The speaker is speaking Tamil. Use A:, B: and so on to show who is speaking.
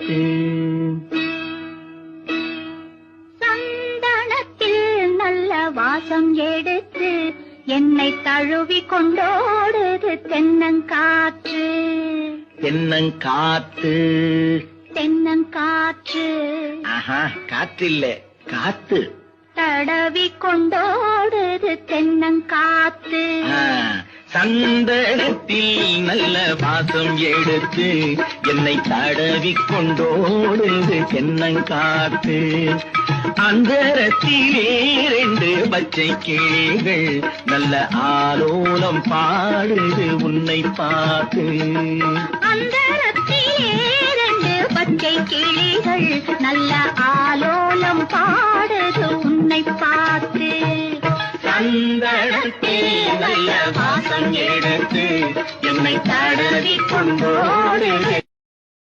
A: காத்து.
B: சந்தனத்தில் நல்ல வாசம் எடுத்து என்னை தழுவி கொண்டோடுது தென்னங்காற்று.
A: தென்னங்காத்து.
B: தென்னங்காற்று.
A: ஆஹா, காற்று இல்ல, காத்து.
B: தடவி கொண்டோடுது தென்னங்காத்து.
A: சந்தனத்தில் நல்ல வாசம் எடுத்து என்னை தடவி கொண்டோடுது தென்னங்காத்து. அந்தரத்திலே 2 பச்சை கிளிகள் நல்ல ஆலோலம் பாடுது உன்னை பார்த்து.
B: அந்தரத்திலே 2 பச்சை கிளிகள் நல்ல ஆலோலம் பாடுது உன்னை பார்த்து.
A: சந்தனத்தில் நல்ல வாசம் எடுத்து என்னை தடவி கொண்டோடுது